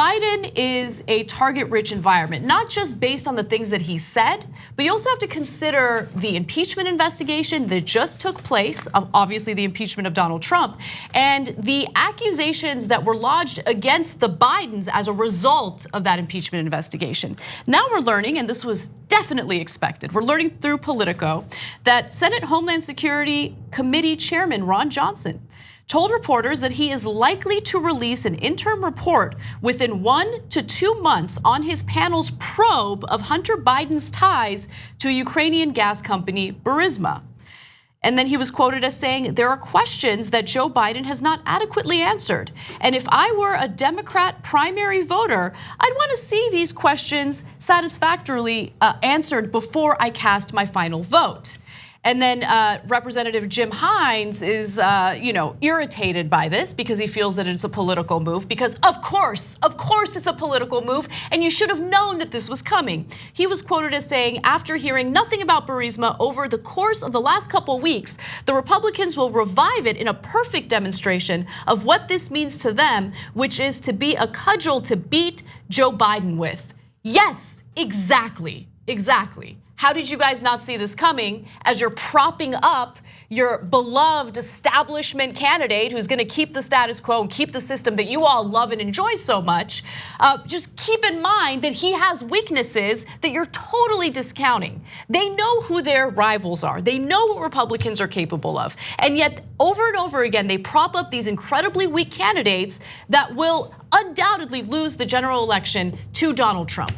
Biden is a target-rich environment, not just based on the things that he said, but you also have to consider the impeachment investigation that just took place, obviously the impeachment of Donald Trump, and the accusations that were lodged against the Bidens as a result of that impeachment investigation. Now we're learning, and this was definitely expected, we're learning through Politico that Senate Homeland Security Committee Chairman Ron Johnson told reporters that he is likely to release an interim report within 1 to 2 months on his panel's probe of Hunter Biden's ties to Ukrainian gas company Burisma. And then he was quoted as saying, there are questions that Joe Biden has not adequately answered. And if I were a Democrat primary voter, I'd want to see these questions satisfactorily answered before I cast my final vote. And then Representative Jim Hines is irritated by this because he feels that it's a political move, because of course it's a political move, and you should have known that this was coming. He was quoted as saying, after hearing nothing about Burisma over the course of the last couple weeks, the Republicans will revive it in a perfect demonstration of what this means to them, which is to be a cudgel to beat Joe Biden with. Yes, exactly. How did you guys not see this coming as you're propping up your beloved establishment candidate who's gonna keep the status quo and keep the system that you all love and enjoy so much? Just keep in mind that he has weaknesses that you're totally discounting. They know who their rivals are. They know what Republicans are capable of. And yet, over and over again, they prop up these incredibly weak candidates that will undoubtedly lose the general election to Donald Trump.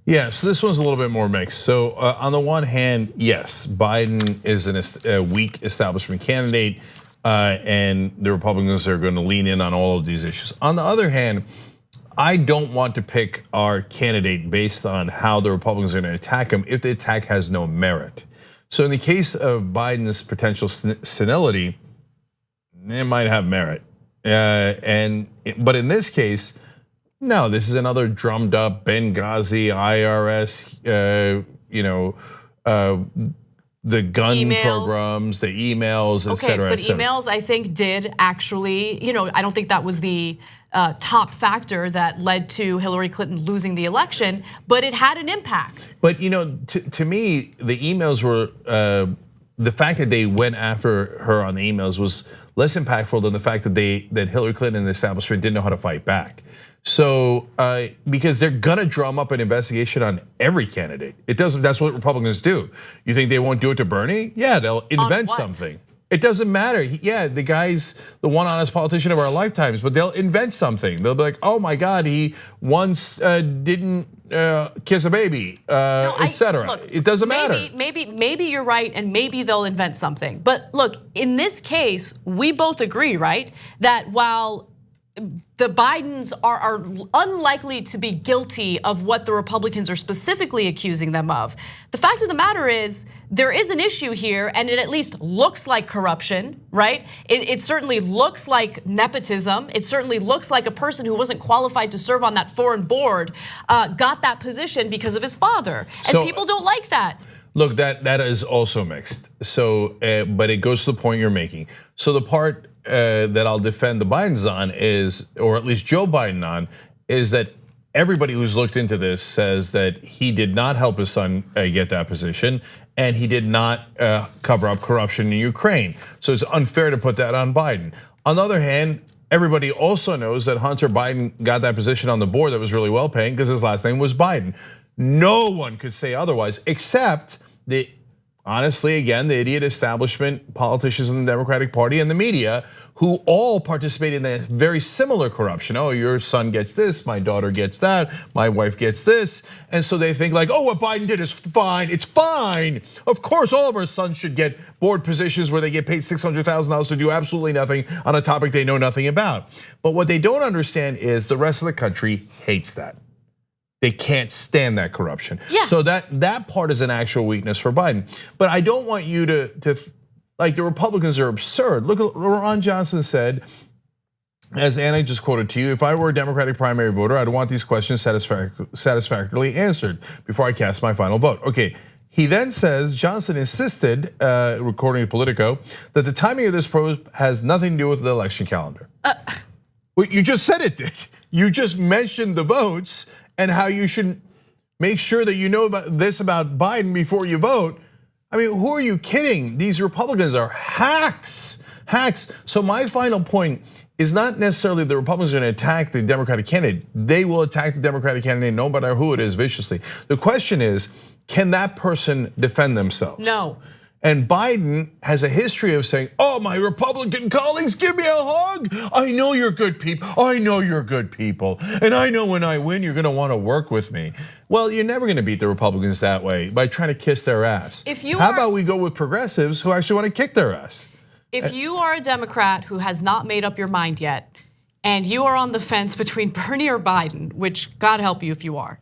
Yeah, so this one's a little bit more mixed. So on the one hand, yes, Biden is a weak establishment candidate, and the Republicans are going to lean in on all of these issues. On the other hand, I don't want to pick our candidate based on how the Republicans are going to attack him if the attack has no merit. So in the case of Biden's potential senility, it might have merit, but in this case, no, this is another drummed up Benghazi, IRS, the gun emails. programs, the emails, et cetera. Okay, but emails I think did actually, I don't think that was the top factor that led to Hillary Clinton losing the election, but it had an impact. But to me, the emails were, the fact that they went after her on the emails was less impactful than the fact that Hillary Clinton and the establishment didn't know how to fight back. So, because they're gonna drum up an investigation on every candidate. That's what Republicans do. You think they won't do it to Bernie? Yeah, they'll invent something. It doesn't matter. Yeah, the guy's the one honest politician of our lifetimes, but they'll invent something. They'll be like, oh my God, he once didn't kiss a baby, et cetera. Look, it doesn't matter. Maybe you're right, and maybe they'll invent something. But look, in this case, we both agree, right, that while the Bidens are unlikely to be guilty of what the Republicans are specifically accusing them of, the fact of the matter is there is an issue here, and it at least looks like corruption, right? It certainly looks like nepotism. It certainly looks like a person who wasn't qualified to serve on that foreign board got that position because of his father, and people don't like that. Look, that is also mixed. So, but it goes to the point you're making. So the part that I'll defend the Bidens on is, or at least Joe Biden on, is that everybody who's looked into this says that he did not help his son get that position, and he did not cover up corruption in Ukraine. So it's unfair to put that on Biden. On the other hand, everybody also knows that Hunter Biden got that position on the board that was really well paying because his last name was Biden. No one could say otherwise, except honestly, again, the idiot establishment, politicians in the Democratic Party and the media, who all participate in a very similar corruption. Oh, your son gets this, my daughter gets that, my wife gets this. And so they think like, oh, what Biden did is fine, it's fine. Of course, all of our sons should get board positions where they get paid $600,000 to do absolutely nothing on a topic they know nothing about. But what they don't understand is the rest of the country hates that. They can't stand that corruption. Yeah. So that part is an actual weakness for Biden. But I don't want you to like, the Republicans are absurd. Look at what Ron Johnson said, as Anna just quoted to you, if I were a Democratic primary voter, I'd want these questions satisfactorily answered before I cast my final vote. Okay, he then says, Johnson insisted, according to Politico, that the timing of this probe has nothing to do with the election calendar. Well, you just said it did. You just mentioned the votes and how you should make sure that you know about Biden before you vote. I mean, who are you kidding? These Republicans are hacks. So my final point is not necessarily the Republicans are going to attack the Democratic candidate. They will attack the Democratic candidate no matter who it is viciously. The question is, can that person defend themselves? No. And Biden has a history of saying, oh, my Republican colleagues, give me a hug. I know you're good people. I know you're good people. And I know when I win, you're gonna wanna work with me. Well, you're never gonna beat the Republicans that way by trying to kiss their ass. How about we go with progressives who actually wanna kick their ass? If you are a Democrat who has not made up your mind yet, and you are on the fence between Bernie or Biden, which God help you if you are,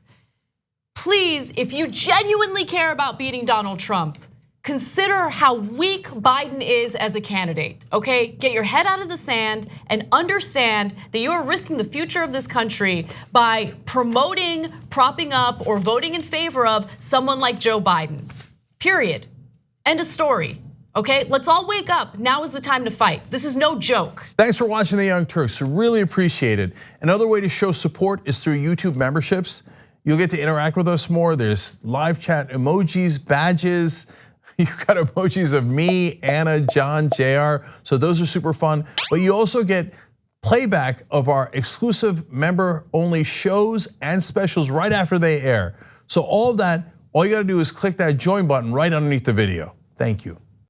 please, if you genuinely care about beating Donald Trump, consider how weak Biden is as a candidate, okay? Get your head out of the sand and understand that you are risking the future of this country by promoting, propping up, or voting in favor of someone like Joe Biden. Period. End of story. Okay, let's all wake up. Now is the time to fight. This is no joke. Thanks for watching the Young Turks. Really appreciate it. Another way to show support is through YouTube memberships. You'll get to interact with us more. There's live chat emojis, badges. You've got emojis of me, Anna, John, JR. So those are super fun. But you also get playback of our exclusive member-only shows and specials right after they air. So all of that, all you gotta do is click that join button right underneath the video. Thank you.